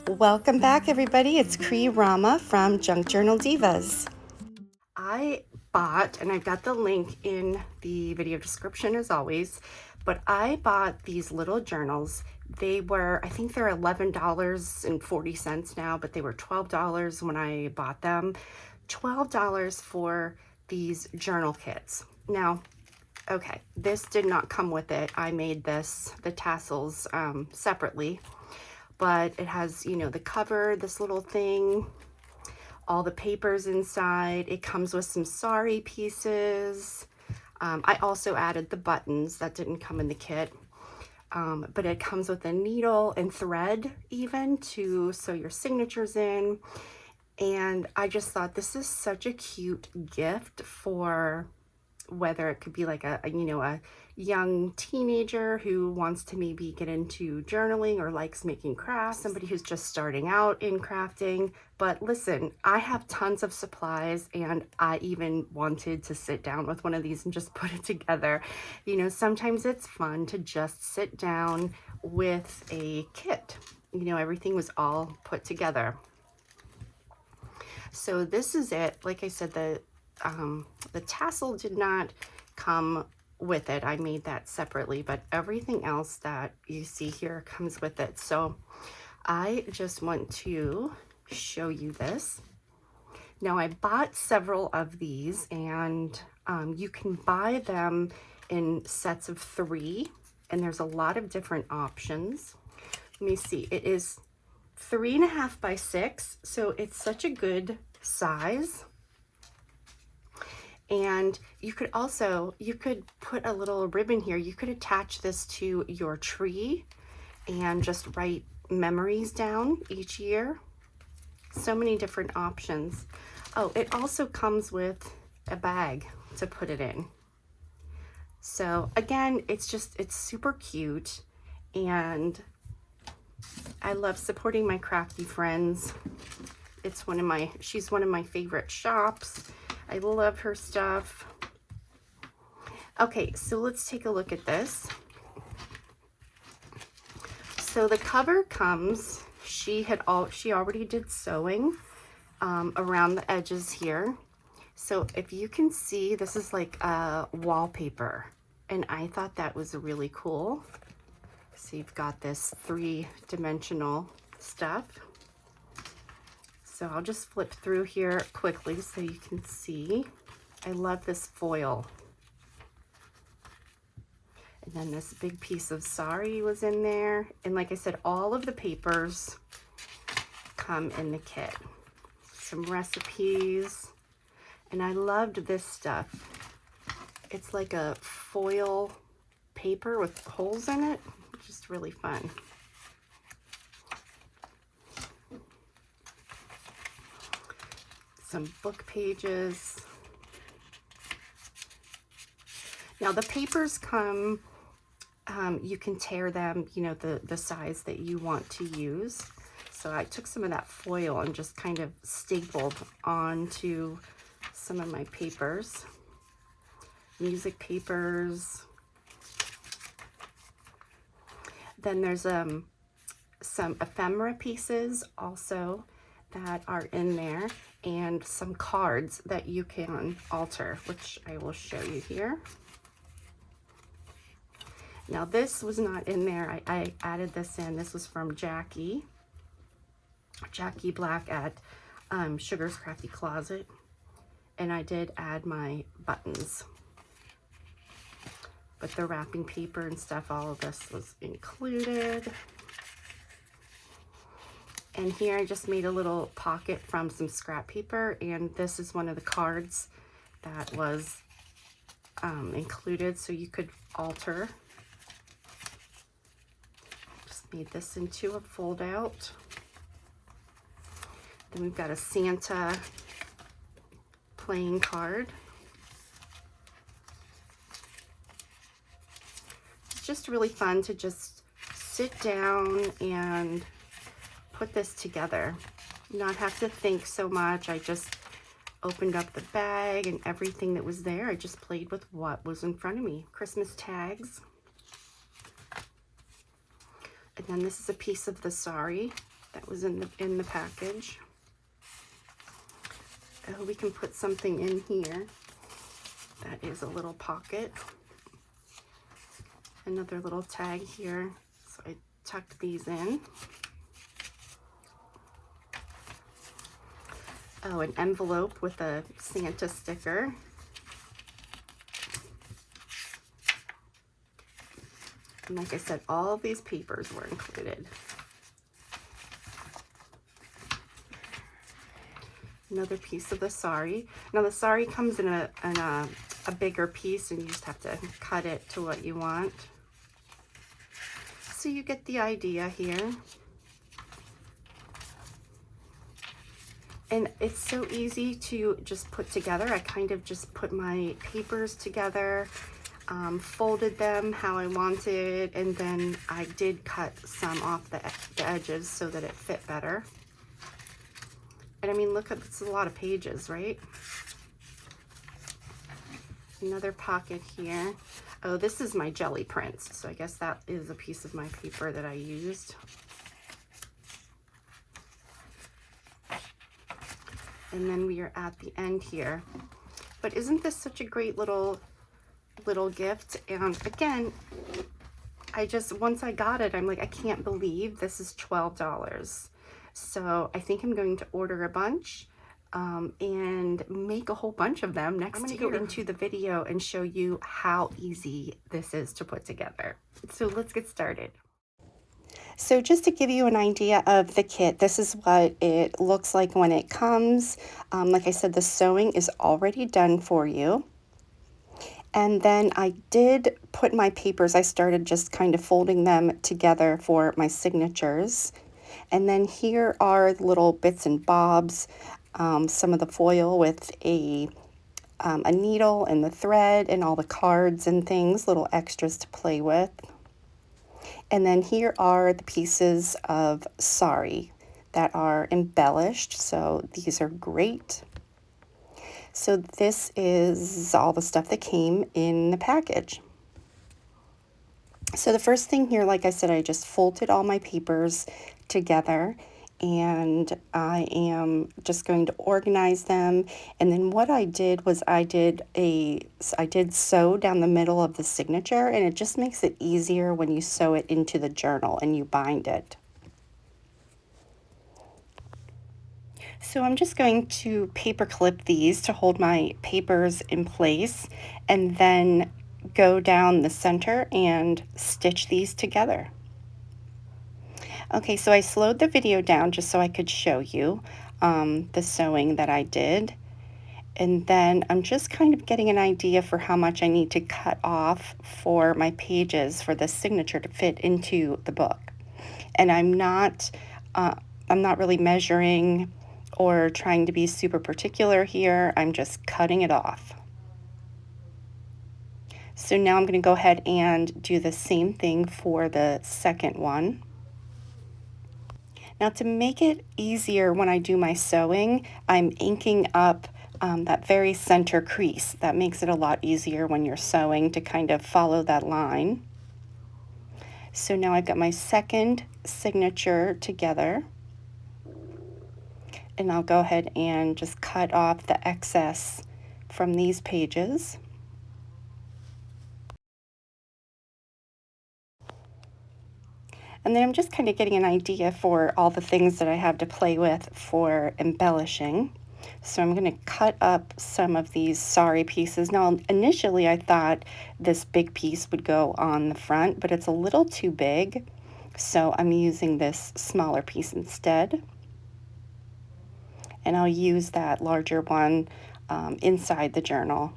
Welcome back, everybody. It's Cree Rama from Junk Journal Divas. I bought, and I've got the link in the video description as always, but I bought these little journals. They were, I think they're $11.40 now, but they were $12 when I bought them. $12 for these journal kits. Now, okay, this did not come with it. I made the tassels separately, but it has, you know, the cover, this little thing, all the papers inside. It comes with some sari pieces. I also added the buttons that didn't come in the kit, but it comes with a needle and thread even to sew your signatures in. And I just thought this is such a cute gift for whether it could be like a young teenager who wants to maybe get into journaling or likes making crafts, somebody who's just starting out in crafting. But listen, I have tons of supplies, and I even wanted to sit down with one of these and just put it together. You know, sometimes it's fun to just sit down with a kit. You know, everything was all put together. So this is it. Like I said, the tassel did not come with it. I made that separately, but everything else that you see here comes with it. So I just want to show you this. Now I bought several of these, and you can buy them in sets of 3, and there's a lot of different options. Let me see, it is 3.5 by 6, so it's such a good size. And you could put a little ribbon here. You could attach this to your tree and just write memories down each year. So many different options. Oh, it also comes with a bag to put it in. So again, it's super cute, and I love supporting my crafty friends. She's one of my favorite shops. I love her stuff. Okay, so let's take a look at this. So the cover comes, she already did sewing around the edges here. So if you can see, this is like a wallpaper, and I thought that was really cool. So you've got this 3-dimensional stuff. So I'll just flip through here quickly so you can see. I love this foil. And then this big piece of sari was in there. And like I said, all of the papers come in the kit. Some recipes. And I loved this stuff. It's like a foil paper with holes in it. Just really fun. Some book pages. Now the papers come, you can tear them, you know, the size that you want to use. So I took some of that foil and just kind of stapled onto some of my papers. Music papers. Then there's some ephemera pieces also that are in there, and some cards that you can alter, which I will show you here. Now this was not in there. I added this in. This was from Jackie Black at Sugar's Crafty Closet, and I did add my buttons. But the wrapping paper and stuff, all of this was included. And here I just made a little pocket from some scrap paper, and this is one of the cards that was included, so you could alter. Just made this into a fold out. Then we've got a Santa playing card. It's just really fun to just sit down and put this together, not have to think so much. I just opened up the bag, and everything that was there, I just played with what was in front of me. Christmas tags. And then this is a piece of the sari that was in the package. Oh, we can put something in here. That is a little pocket. Another little tag here. So I tucked these in. Oh, an envelope with a Santa sticker. And like I said, all of these papers were included. Another piece of the sari. Now the sari comes in a bigger piece, and you just have to cut it to what you want. So you get the idea here. And it's so easy to just put together. I kind of just put my papers together, folded them how I wanted, and then I did cut some off the edges so that it fit better. And I mean, look, it's a lot of pages, right? Another pocket here. Oh, this is my jelly prints. So I guess that is a piece of my paper that I used. And then we are at the end here. But isn't this such a great little gift? And again, once I got it, I'm like, I can't believe this is $12. So I think I'm going to order a bunch and make a whole bunch of them next year. I'm going to go into the video and show you how easy this is to put together. So let's get started. So just to give you an idea of the kit, this is what it looks like when it comes. Like I said, the sewing is already done for you. And then I did put my papers, I started just kind of folding them together for my signatures. And then here are the little bits and bobs, some of the foil with a needle and the thread and all the cards and things, little extras to play with. And then here are the pieces of sari that are embellished. So these are great. So this is all the stuff that came in the package. So the first thing here, like I said, I just folded all my papers together, and I am just going to organize them. And then what I did was I did sew down the middle of the signature, and it just makes it easier when you sew it into the journal and you bind it. So I'm just going to paper clip these to hold my papers in place, and then go down the center and stitch these together. Okay, so I slowed the video down just so I could show you the sewing that I did. And then I'm just kind of getting an idea for how much I need to cut off for my pages for the signature to fit into the book. And I'm not really measuring or trying to be super particular here. I'm just cutting it off. So now I'm going to go ahead and do the same thing for the second one. Now to make it easier when I do my sewing, I'm inking up that very center crease. That makes it a lot easier when you're sewing to kind of follow that line. So now I've got my second signature together. And I'll go ahead and just cut off the excess from these pages. And then I'm just kind of getting an idea for all the things that I have to play with for embellishing. So I'm going to cut up some of these sari pieces. Now, initially I thought this big piece would go on the front, but it's a little too big. So I'm using this smaller piece instead. And I'll use that larger one inside the journal.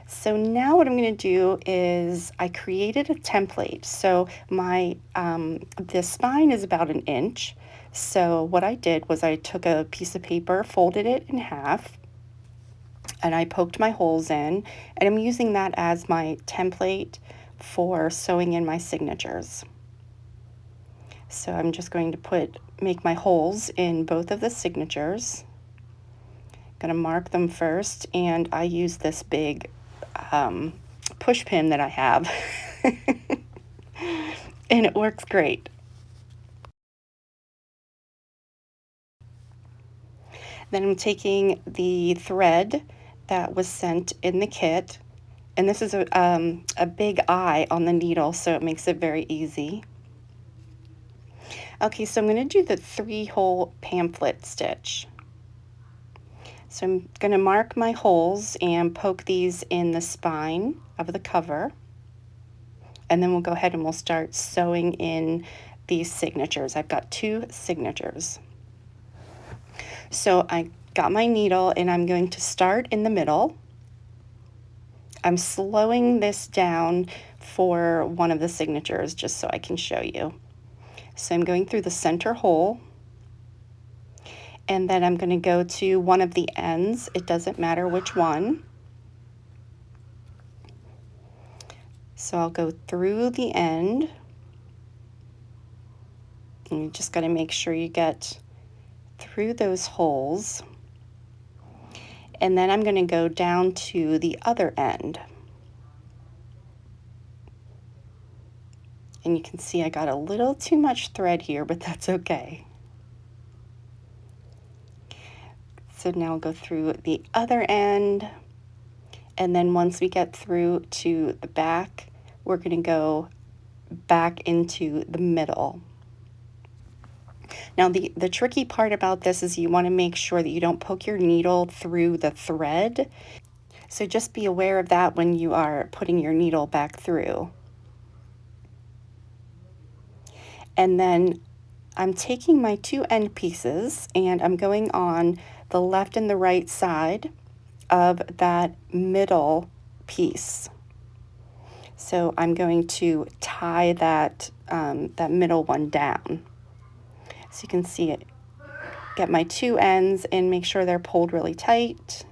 So now what I'm going to do is I created a template. So my the spine is about 1 inch. So what I did was I took a piece of paper, folded it in half, and I poked my holes in, and I'm using that as my template for sewing in my signatures. So I'm just going to make my holes in both of the signatures. I'm going to mark them first, and I use this big push pin that I have. and it works great. Then I'm taking the thread that was sent in the kit, and this is a big eye on the needle, so it makes it very easy. Okay, so I'm going to do the 3-hole pamphlet stitch. So I'm going to mark my holes and poke these in the spine of the cover. And then we'll go ahead and we'll start sewing in these signatures. I've got 2 signatures. So I got my needle and I'm going to start in the middle. I'm slowing this down for one of the signatures just so I can show you. So I'm going through the center hole, and then I'm going to go to one of the ends. It doesn't matter which one. So I'll go through the end, and you just got to make sure you get through those holes. And then I'm going to go down to the other end. And you can see I got a little too much thread here, but that's okay. So now I'll go through the other end. And then once we get through to the back, we're going to go back into the middle. Now the tricky part about this is you want to make sure that you don't poke your needle through the thread. So just be aware of that when you are putting your needle back through. And then I'm taking my 2 end pieces and I'm going on the left and the right side of that middle piece. So I'm going to tie that, that middle one down. So you can see it, get my 2 ends and make sure they're pulled really tight.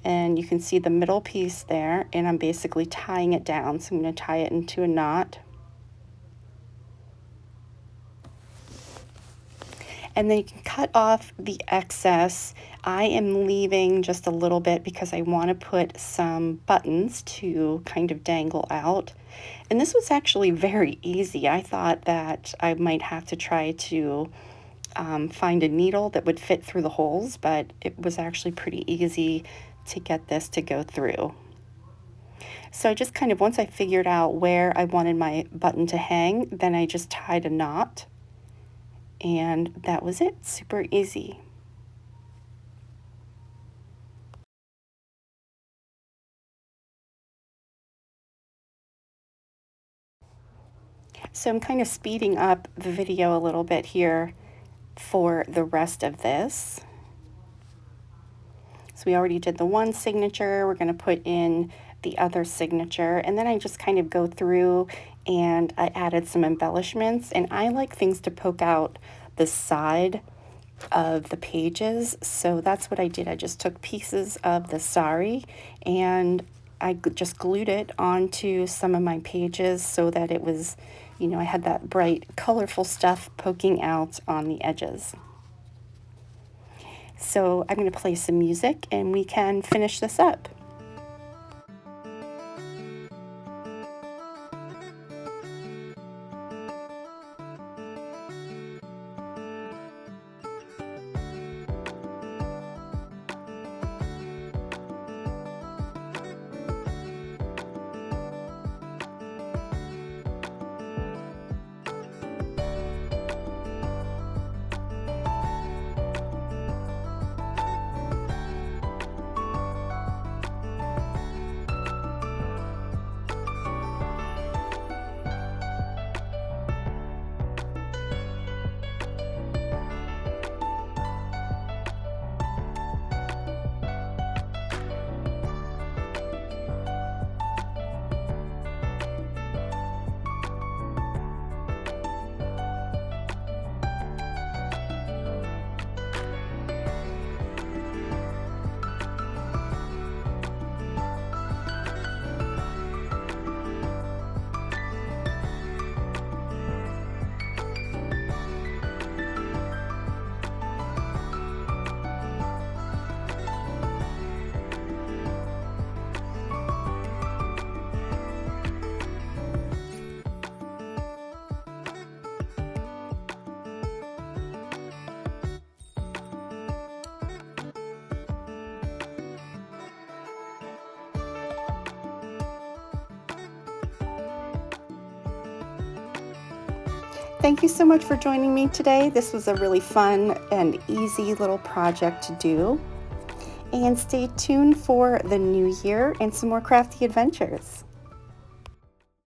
And you can see the middle piece there, and I'm basically tying it down. So I'm going to tie it into a knot. And then you can cut off the excess. I am leaving just a little bit because I want to put some buttons to kind of dangle out. And this was actually very easy. I thought that I might have to try to find a needle that would fit through the holes, but it was actually pretty easy to get this to go through. So I just kind of, once I figured out where I wanted my button to hang, then I just tied a knot. And that was it, super easy. So I'm kind of speeding up the video a little bit here for the rest of this. So we already did the one signature, we're going to put in the other signature, and then I just kind of go through and I added some embellishments, and I like things to poke out the side of the pages, so that's what I did. I just took pieces of the sari and I just glued it onto some of my pages so that it was, you know, I had that bright, colorful stuff poking out on the edges. So I'm going to play some music and we can finish this up. Thank you so much for joining me today. This was a really fun and easy little project to do. And stay tuned for the new year and some more crafty adventures.